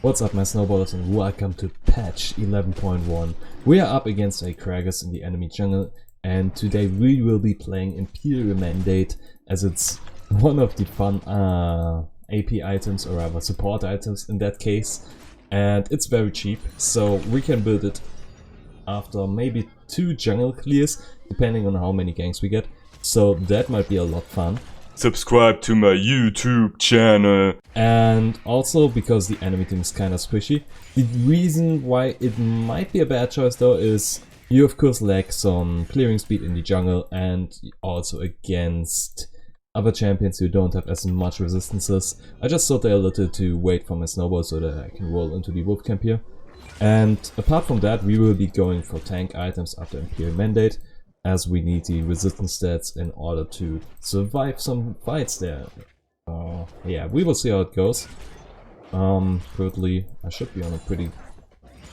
What's up my snowballers and welcome to patch 11.1. We are up against a Kragus in the enemy jungle and today we will be playing Imperial Mandate as it's one of the fun AP items, or rather support items in that case, and it's very cheap, so we can build it after maybe 2 jungle clears depending on how many ganks we get, so that might be a lot of fun. Subscribe to my YouTube channel. And also because the enemy team is kind of squishy. The reason why it might be a bad choice though is you of course lack some clearing speed in the jungle and also against other champions who don't have as much resistances. I just thought a little to wait for my snowball so that I can roll into the wolf camp here. And apart from that we will be going for tank items after Imperial Mandate, as we need the resistance stats in order to survive some fights there. Yeah, we will see how it goes. Currently, I should be on a pretty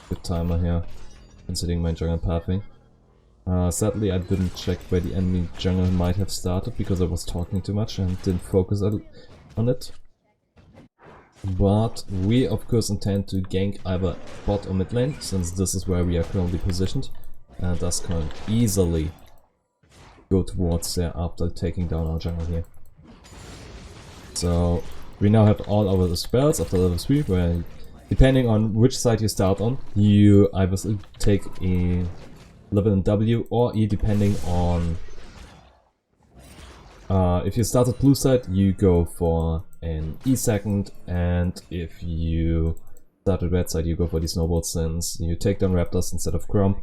good timer here, considering my jungle pathing. Sadly, I didn't check where the enemy jungle might have started because I was talking too much and didn't focus on it. But we of course intend to gank either bot or mid lane, since this is where we are currently positioned, and thus can easily go towards there after taking down our jungle here. So we now have all our spells after level 3, where depending on which side you start on, you either take a level in W or E depending on if you start at blue side you go for an E second, and if you start at red side you go for the snowball, since you take down raptors instead of Crump.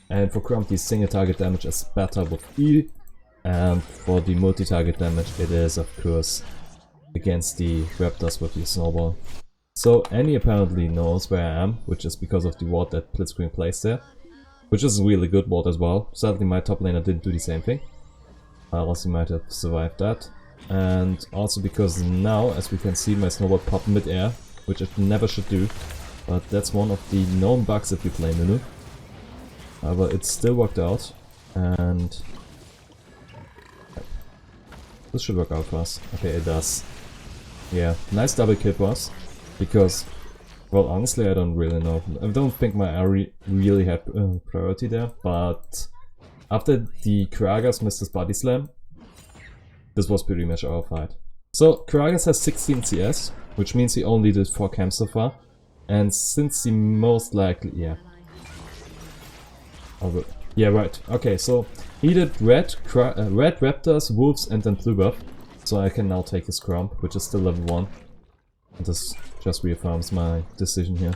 And for Crump the single target damage is better with E, and for the multi-target damage it is of course against the raptors with the snowball. So Annie apparently knows where I am, which is because of the ward that Blitzcrank placed there, which is a really good ward as well. Sadly my top laner didn't do the same thing, else he might have survived that. And also because now, as we can see, my snowball popped mid-air, which it never should do, but that's one of the known bugs if you play Nunu. However, it still worked out, and this should work out for us. Okay, it does. Yeah, nice double kill for us, because, well, honestly, I don't really know. I don't think my Ari really had priority there, but after the Kragus missed his body slam, this was pretty much our fight. So, Kragus has 16 CS, which means he only did 4 camps so far, and since he most likely, yeah, right. Okay, so he did red raptors, wolves, and then blue buff. So I can now take his Crump, which is still level 1. And this just reaffirms my decision here.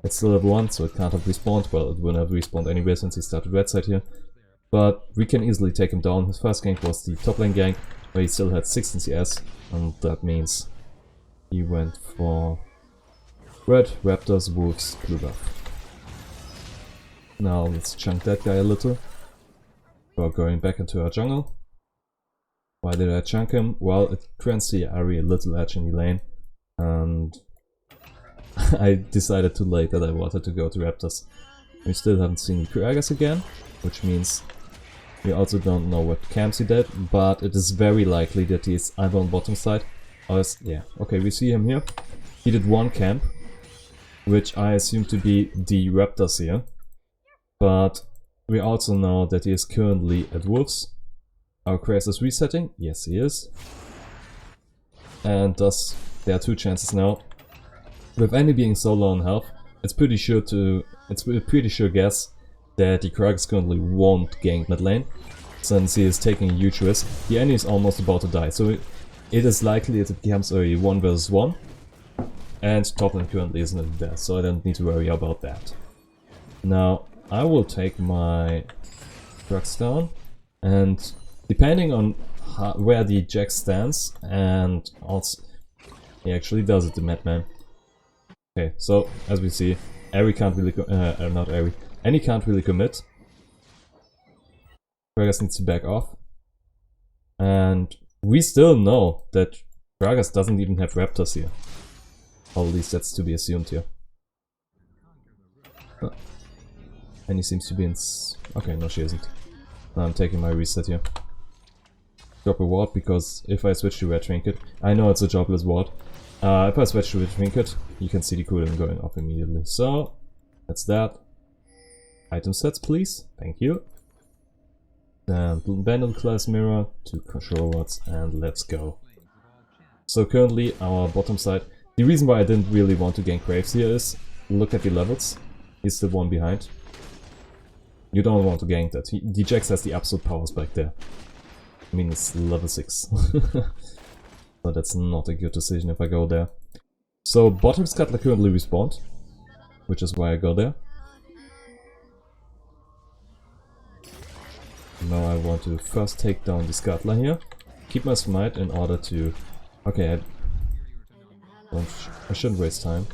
It's still level 1, so it can't have respawned. Well, it wouldn't have respawned anyway since he started red side here. But we can easily take him down. His first gank was the top lane gank, where he still had 16 CS. And that means he went for red, raptors, wolves, blue buff. Now let's chunk that guy a little. We're going back into our jungle. Why did I chunk him? Well, it grants the Ari a little edge in the lane, and I decided too late that I wanted to go to raptors. We still haven't seen Kragus again, which means we also don't know what camps he did, but it is very likely that he is either on bottom side or yeah. Okay, we see him here. He did 1 camp, which I assume to be the raptors here. But we also know that he is currently at wolves. Our Kragus is resetting. Yes, he is. And thus, there are 2 chances now. With Annie being so low on health, it's a pretty sure guess that the Kragus currently won't gank mid lane, since he is taking a huge risk. The Annie is almost about to die, so it is likely that it becomes a 1 vs 1. And top lane currently isn't there, so I don't need to worry about that. Now, I will take my trucks down, and depending on where the Jack stands, and also he actually does it, the Madman. Okay, so as we see, Ari can't really Annie can't really commit. Kragus needs to back off, and we still know that Kragus doesn't even have raptors here. Or at least that's to be assumed here. And he seems to be in... Okay, no she isn't. Now I'm taking my reset here. Drop a ward, because if I switch to Red Trinket, I know it's a jobless ward, If I switch to a trinket, you can see the cooldown going off immediately. So, that's that. Item sets, please. Thank you. And Bandit Class Mirror, 2 control rods, and let's go. So currently our bottom side, the reason why I didn't really want to gank Graves here is, look at the levels, he's the one behind. You don't want to gank that, the Jax has the absolute powers back there. I mean, it's level 6. But that's not a good decision if I go there. So bottom scuttler currently respawned, which is why I go there. Now I want to first take down the scuttler here, keep my smite in order to... Okay, I shouldn't waste time,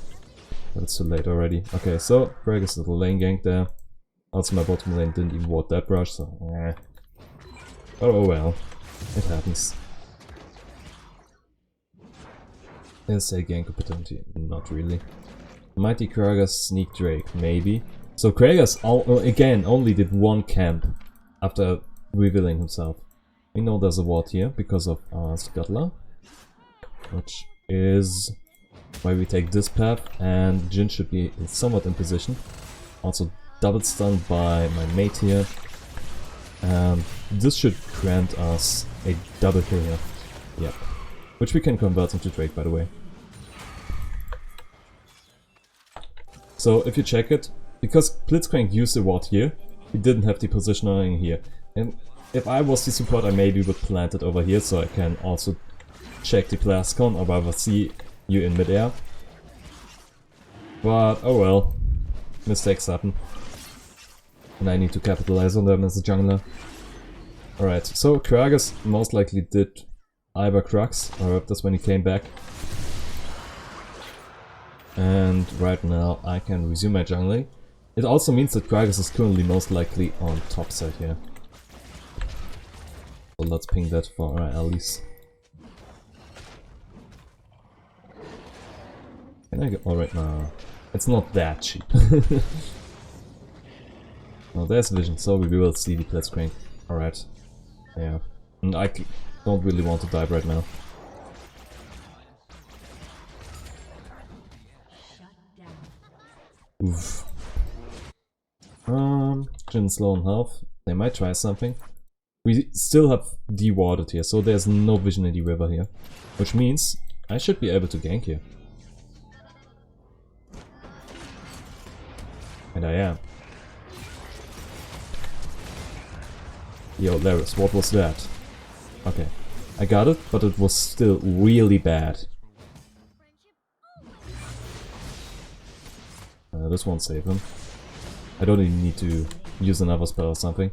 but it's too late already. Okay, so Gragas is a lane gank there. Also my bottom lane didn't even ward that brush, so eh. Oh well, it happens. Is a gank opportunity? Not really. Mighty Kragas Sneak Drake, maybe. So Kragas again only did one camp after revealing himself. We know there's a ward here because of Scuttler, which is why we take this path, and Jin should be somewhat in position. Also double stunned by my mate here. This should grant us a double kill here. Yep. Which we can convert into Drake, by the way. So if you check it, because Blitzcrank used the ward here, he didn't have the positioning here. And if I was the support, I maybe would plant it over here so I can also check the Plascon or rather see you in midair. But oh well, mistakes happen. And I need to capitalize on them as a jungler. Alright, so Kragas most likely did Iber Crux, or that's when he came back. And right now I can resume my jungling. It also means that Kragas is currently most likely on top side here. So let's ping that for our allies. Can I go? Alright, no. It's not that cheap. Well, there's vision, so we will see the Blitzcrank. Alright. Yeah. And I don't really want to dive right now. Oof. Jin's low on health. They might try something. We still have dewarded here, so there's no vision in the river here. Which means I should be able to gank here. And I am. Yo, Larus, what was that? Okay, I got it, but it was still really bad. This won't save him. I don't even need to use another spell or something.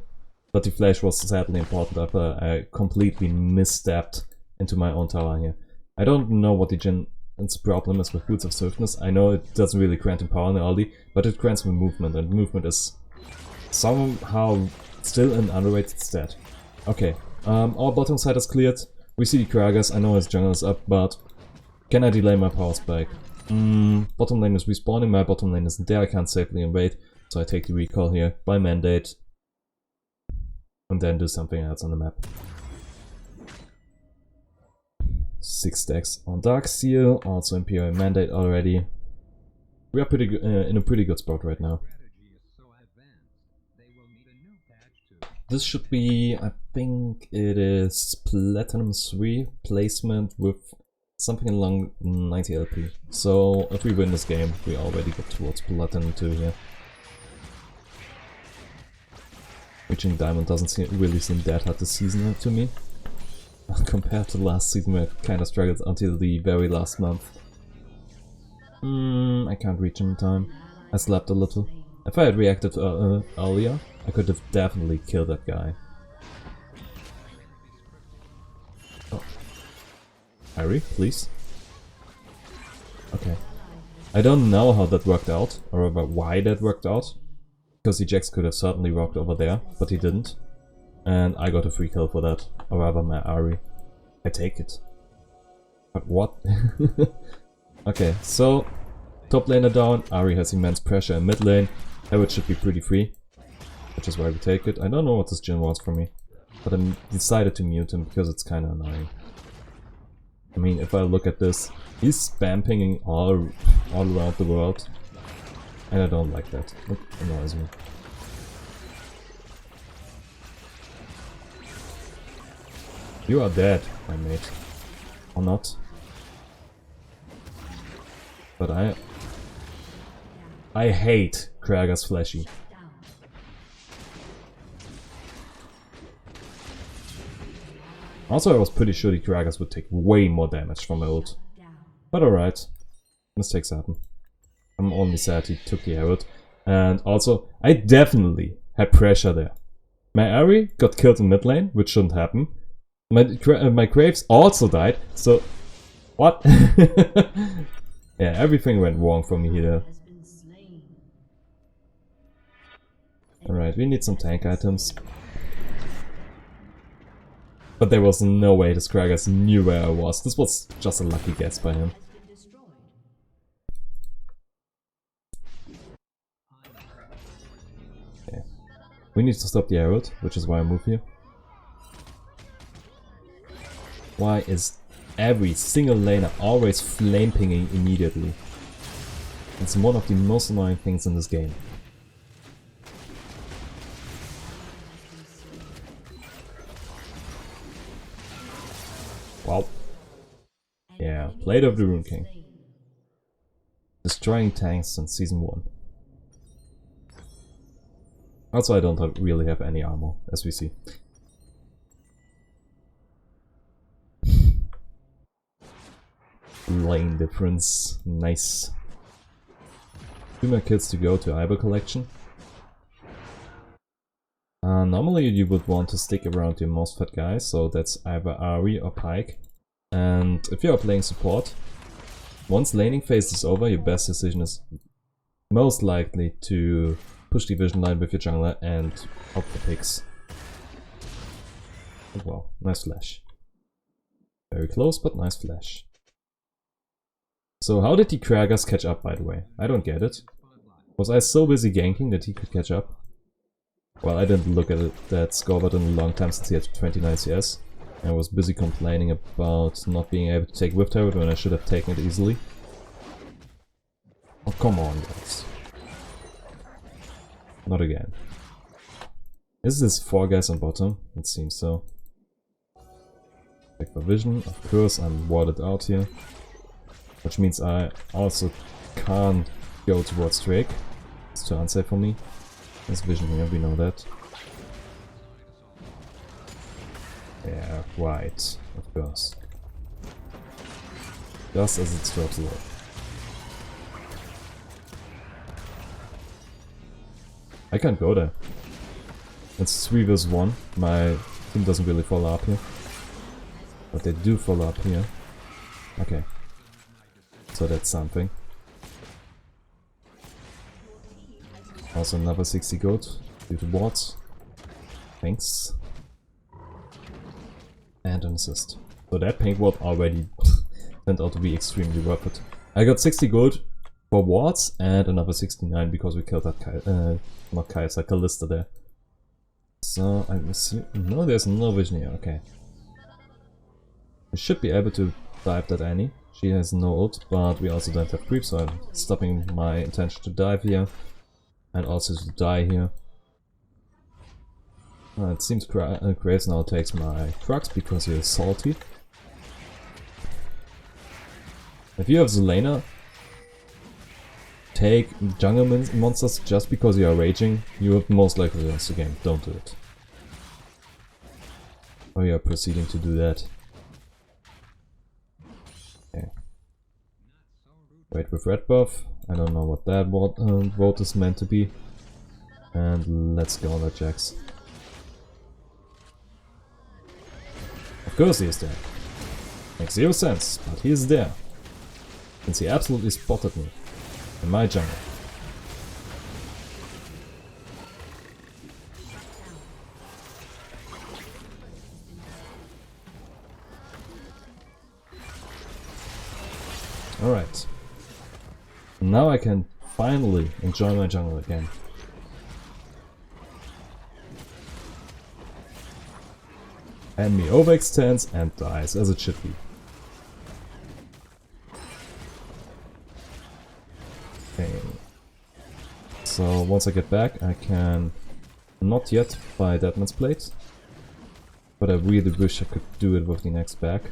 But the flash was sadly important after I completely misstepped into my own tower here. I don't know what the Jin's problem is with Boots of Swiftness. I know it doesn't really grant him power in the early, but it grants him movement, and movement is somehow still an underrated stat. Okay, our bottom side is cleared. We see the Kragas, I know his jungle is up, but can I delay my power spike? Bottom lane is respawning, my bottom lane isn't there, I can't safely invade, so I take the recall here by mandate. And then do something else on the map. 6 stacks on Darksteel, also Imperial Mandate already. We are pretty in a pretty good spot right now. This should be, I think it is Platinum 3 placement with something along 90 LP. So if we win this game, we already get towards Platinum 2 here. Reaching Diamond doesn't really seem that hard this season to me. Compared to last season where I kinda struggled until the very last month. I can't reach him in time. I slept a little. If I had reacted earlier, I could have definitely killed that guy. Oh. Harry, please. Okay. I don't know how that worked out, or why that worked out. Because the Jax could have certainly rocked over there, but he didn't. And I got a free kill for that, or rather my Ari. I take it. But what? Okay, so top laner down, Ari has immense pressure in mid lane. Herald should be pretty free, which is why we take it. I don't know what this Jhin wants from me, but I decided to mute him because it's kinda annoying. I mean, if I look at this, he's spam pinging all around the world. And I don't like that. It annoys me. You are dead, my mate. Or not. But I hate Krager's flashy. Also, I was pretty sure the Kragas would take way more damage from my ult. But alright. Mistakes happen. I'm only sad he took the arrow. And also, I definitely had pressure there. My Ahri got killed in mid lane, which shouldn't happen. My Graves also died, so... What? Yeah, everything went wrong for me here. Alright, we need some tank items. But there was no way this Kragas knew where I was. This was just a lucky guess by him. Okay. We need to stop the arrow, which is why I move here. Why is every single laner always flame pinging immediately? It's one of the most annoying things in this game. Well, yeah, Blade of the Rune King. Destroying tanks since season 1. Also, I don't really have any armor, as we see. Lane difference, nice. 2 more kills to go to Iber collection. Normally you would want to stick around your most fat guy, so that's either Ahri or Pyke. And if you are playing support, once laning phase is over, your best decision is most likely to push the vision line with your jungler and opt for picks. Oh, wow, nice flash. Very close, but nice flash. So how did the Kragas catch up, by the way? I don't get it. Was I so busy ganking that he could catch up? Well, I didn't look at that scoreboard in a long time since he had 29 CS. I was busy complaining about not being able to take Whip Turret when I should have taken it easily. Oh, come on, guys. Not again. Is this 4 guys on bottom? It seems so. Check for vision. Of course, I'm warded out here. Which means I also can't go towards Drake. It's too unsafe for me. There's vision here, we know that. Yeah, right, of course. Just as it drops low. I can't go there. It's 3 vs 1. My team doesn't really follow up here. But they do follow up here. Okay. So that's something. Also another 60 gold due to wards. Thanks. And an assist. So that pink ward already turned out to be extremely worth it. I got 60 gold for wards and another 69 because we killed that not Kai'Sa, Kalista there. So I assume... No, there's no vision here, okay. We should be able to dive that Annie. She has no ult, but we also don't have creep, so I'm stopping my intention to dive here. And also to die here. It seems Graves now takes my Crux because he is salty. If you have Zelena, take jungle monsters just because you are raging, you would most likely lose the game. Don't do it. Or you are proceeding to do that. Okay. Wait with red buff. I don't know what that vote is meant to be. And let's go on that Jax. Of course he is there. Makes 0 sense, but he is there. Since he absolutely spotted me. In my jungle. Alright. Now I can finally enjoy my jungle again. Enemy overextends and dies as it should be. So once I get back, I can not yet buy Deadman's Plate, but I really wish I could do it with the next back.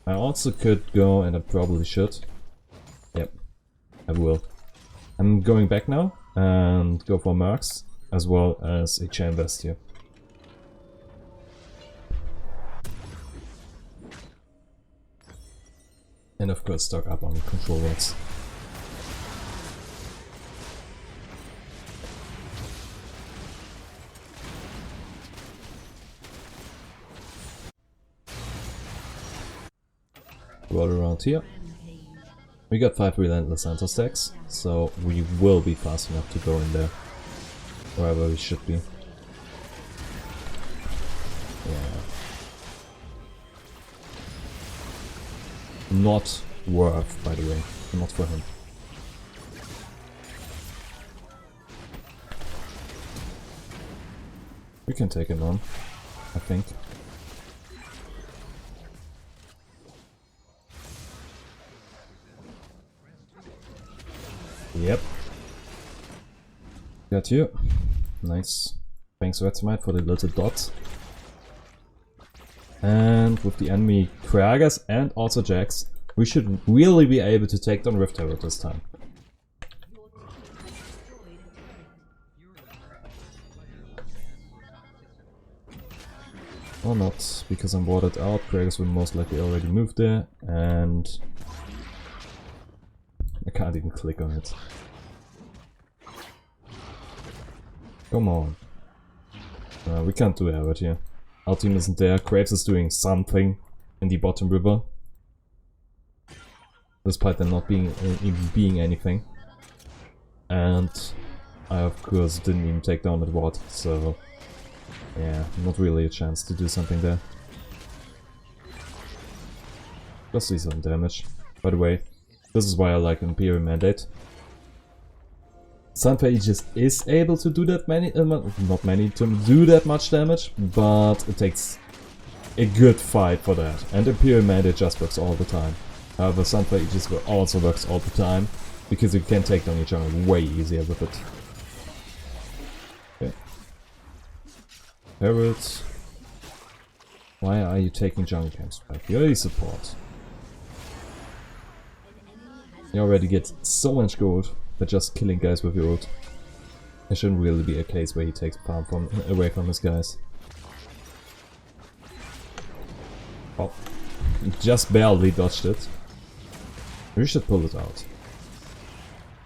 I also could go, and I probably should. Yep, I will. I'm going back now and go for Mercs as well as a Chain Vest here. And of course stock up on the control rods. Roll around here. We got 5 Relentless Center stacks, so we will be fast enough to go in there. Wherever we should be. Yeah. Not worth, by the way. Not for him. We can take him on, I think. Yep. Got you. Nice. Thanks Wetsmite for the little dot. And with the enemy Kragas and also Jax, we should really be able to take down Rift Herald this time. Or not, because I'm watered out. Kragas will most likely already move there, and I can't even click on it. Come on. We can't do Herald here. Our team isn't there. Graves is doing something in the bottom river. Despite them not being even being anything. And I of course didn't even take down that ward, so yeah, not really a chance to do something there. Just do some damage. By the way, this is why I like Imperial Mandate. Sunfire Aegis is able to do that to do that much damage, but it takes a good fight for that. And Imperial Mandate just works all the time. However, Sunfire Aegis also works all the time, because you can take down your jungle way easier with it. Okay. Herald, why are you taking jungle camps back? You're a support. You already get so much gold by just killing guys with your ult. It shouldn't really be a case where he takes farm away from his guys. Oh, just barely dodged it. We should pull it out.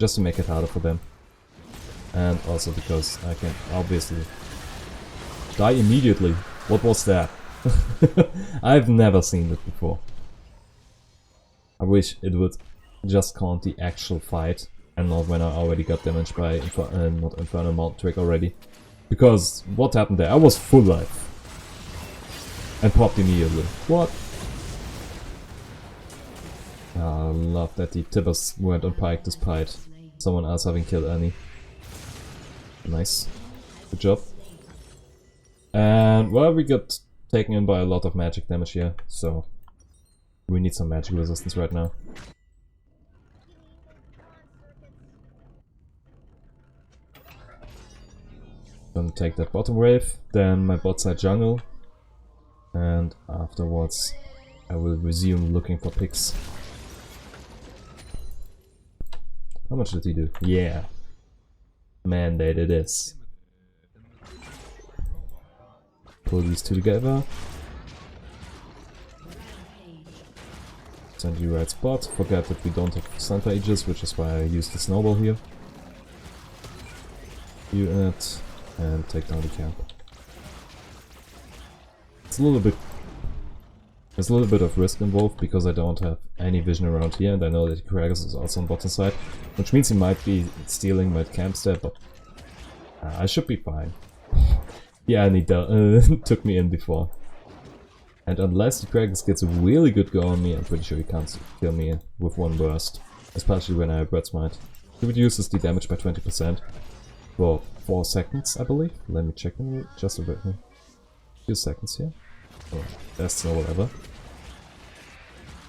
Just to make it harder for them. And also because I can obviously die immediately. What was that? I've never seen it before. I wish it would just count the actual fight and not when I already got damaged by not Infernal Mountain Trick already. Because what happened there? I was full life. And popped immediately. What? I love that the Tibbers weren't on Pike despite someone else having killed Annie. Nice. Good job. And well, we got taken in by a lot of magic damage here, so we need some magic resistance right now. Gonna take that bottom wave, then my bot side jungle, and afterwards I will resume looking for picks. How much did he do? Yeah. Mandate it is. Pull these two together. Send you right spot. Forget that we don't have Sunfire Aegis, which is why I used the snowball here. Unit and take down the camp. There's a little bit of risk involved because I don't have any vision around here, and I know that Kragas is also on bottom side, which means he might be stealing my camps there, but I should be fine. Yeah, and he took me in before. And unless the Kragas gets a really good go on me, I'm pretty sure he can't kill me with one burst. Especially when I have Red Smite. He reduces the damage by 20% for 4 seconds, I believe. Let me check in just a bit. A few seconds here. Oh, that's no whatever.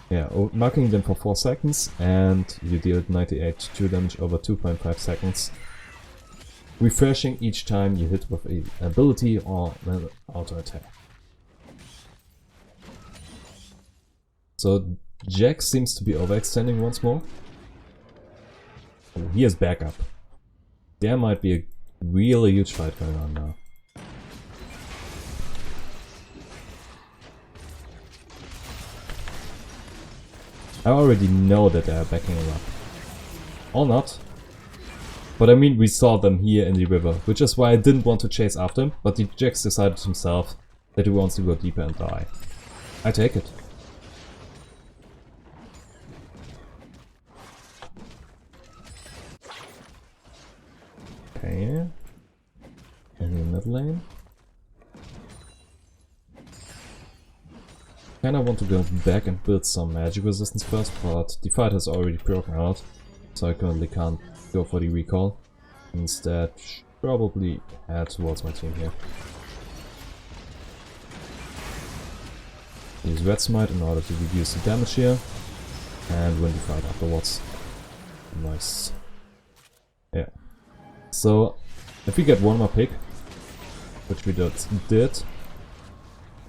Yeah, knocking them for 4 seconds, and you deal 98 2 damage over 2.5 seconds. refreshing each time you hit with an ability or an auto attack. So Jax seems to be overextending once more. Oh, he has backup. There might be a really huge fight going on now. I already know that they are backing him up. Or not. But I mean, we saw them here in the river, which is why I didn't want to chase after him, but the Jax decided himself that he wants to go deeper and die. I take it. Okay. In the mid lane. Kinda want to go back and build some magic resistance first, but the fight has already broken out, so I currently can't go for the recall. Instead, probably head towards my team here. Use Red Smite in order to reduce the damage here, and win the fight afterwards. Nice. Yeah. So, if we get one more pick, which we did,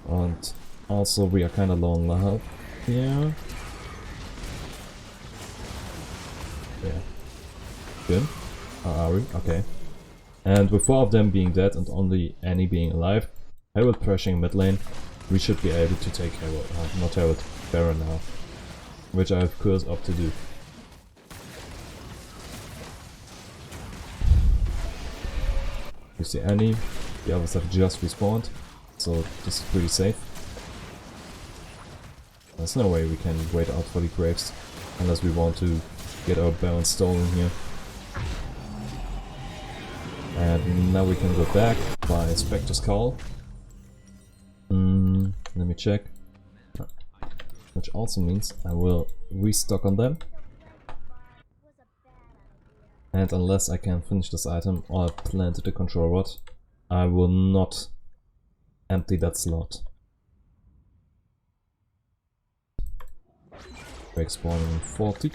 and also we are kinda low on health here. Yeah. Good. How are we? Okay. And with 4 of them being dead and only Annie being alive, Herald pressing mid lane, we should be able to take Herald, not Herald, Baron now. Which I of course opt to do. You see Annie, the others have just respawned, so this is pretty safe. There's no way we can wait out for the Graves, unless we want to get our Baron stolen here. And now we can go back by Spectre's Call. Let me check. Which also means I will restock on them. And unless I can finish this item or plant the control rod, I will not empty that slot. Break spawning in 40.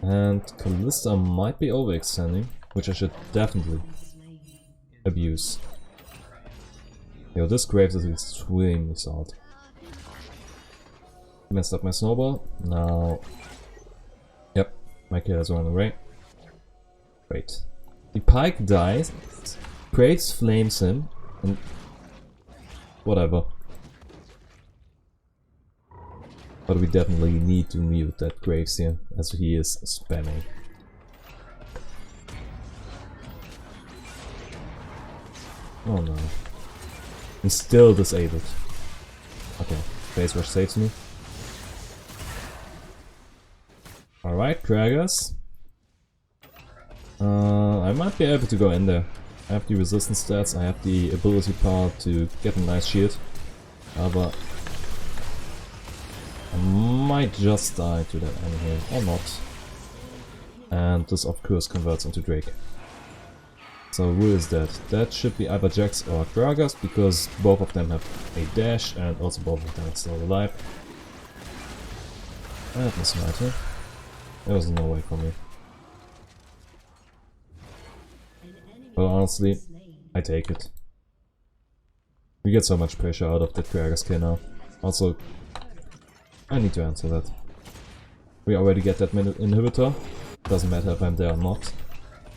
And Kalista might be overextending, which I should definitely abuse. Yo, this Graves is extremely solid. Messed up my snowball. Now, yep, my kid has run away. Wait, the Pike dies, Graves flames him, and whatever. But we definitely need to mute that Graves here, as he is spamming. Oh no. He's still disabled. Okay, Phase Rush saves me. Alright, Kragas. I might be able to go in there. I have the resistance stats, I have the ability power to get a nice shield. But I might just die to that enemy here, or not. And this of course converts into Drake. So who is that? That should be either Jax or Gragas, because both of them have a dash and also both of them are still alive. That was smart. There was no way for me. But honestly, I take it. We get so much pressure out of that Gragas kill now. Also, I need to answer that. We already get that inhibitor. Doesn't matter if I'm there or not.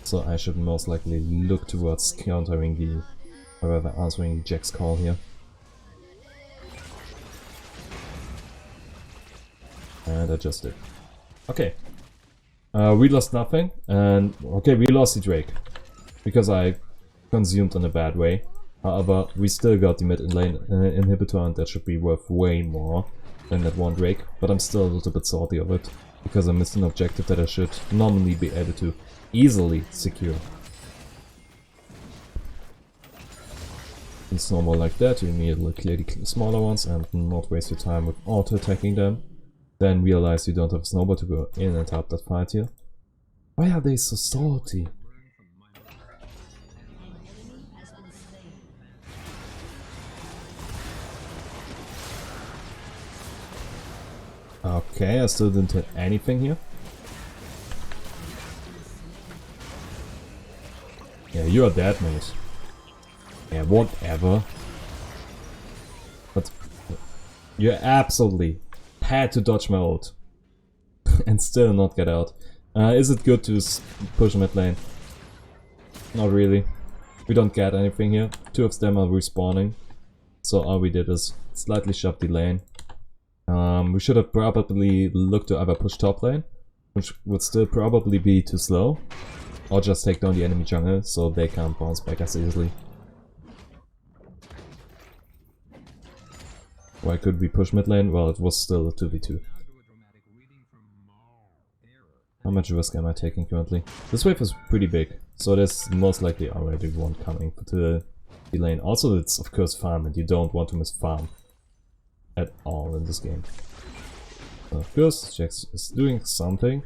So I should most likely look towards countering the, or rather answering Jack's call here. And I just did. Okay. We lost nothing, and okay, we lost the Drake. Because I consumed in a bad way. However, we still got the mid lane inhibitor, and that should be worth way more than that one Drake. But I'm still a little bit salty of it, because I missed an objective that I should normally be able to easily secure. In snowball like that, you immediately clear the smaller ones and not waste your time with auto-attacking them. Then realize you don't have a snowball to go in and help that fight here. Why are they so salty? Okay, I still didn't hit anything here. Yeah, you are dead, mate. Yeah, whatever. But you absolutely had to dodge my ult. And still not get out. Is it good to push mid lane? Not really. We don't get anything here. Two of them are respawning. So all we did is slightly shove the lane. We should have probably looked to either push top lane, which would still probably be too slow, or just take down the enemy jungle so they can't bounce back as easily. Why could we push mid lane? Well, it was still a 2v2. How much risk am I taking currently? This wave is pretty big, so there's most likely already one coming to the lane. Also, it's of course farm, and you don't want to miss farm at all in this game. Of course, Jax is doing something.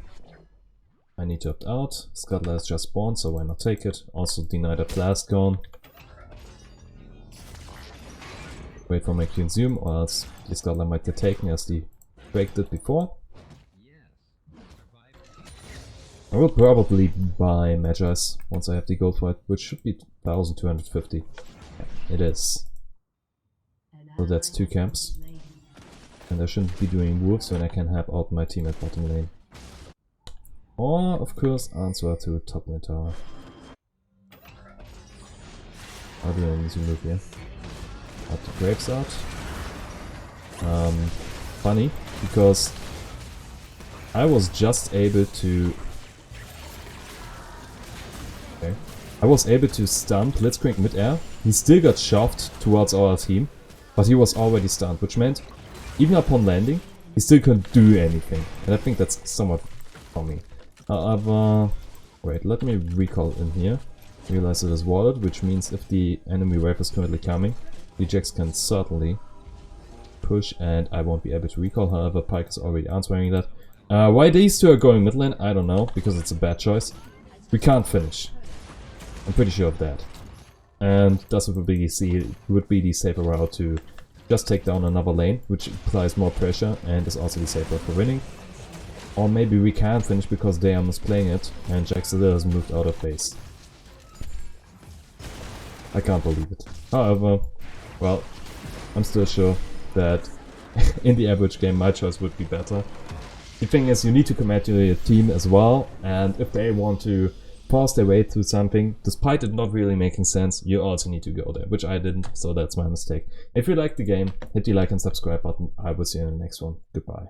I need to opt out. Scuttler has just spawned, so why not take it? Also deny that blast cone. Wait for my consume, or else the Scuttler might get taken as the Drake did before. I will probably buy Magi's once I have the gold for it, which should be 1250. Yeah, it is. So that's 2 camps. And I shouldn't be doing wolves when I can help out my team at bottom lane. Or, of course, answer to top lane tower. I'll do an easy move here. Out the grapes out. Funny, because I was just able to... Okay. I was able to stun Blitzcrank mid-air. He still got shoved towards our team, but he was already stunned, which meant even upon landing, he still couldn't do anything. And I think that's somewhat funny. However, wait, let me recall in here. Realize it is warded, which means if the enemy wave is currently coming, the Jax can certainly push and I won't be able to recall. However, Pyke is already answering that. Why these two are going mid lane, I don't know, because it's a bad choice. We can't finish. I'm pretty sure of that. And thus it would be the safer route to just take down another lane, which applies more pressure and is also the safer for winning. Or maybe we can't finish because they are misplaying it and Jax still has moved out of base. I can't believe it. However, well, I'm still sure that in the average game my choice would be better. The thing is, you need to commit to your team as well, and if they want to force their way through something, despite it not really making sense, you also need to go there, which I didn't, so that's my mistake. If you liked the game, hit the like and subscribe button. I will see you in the next one. Goodbye.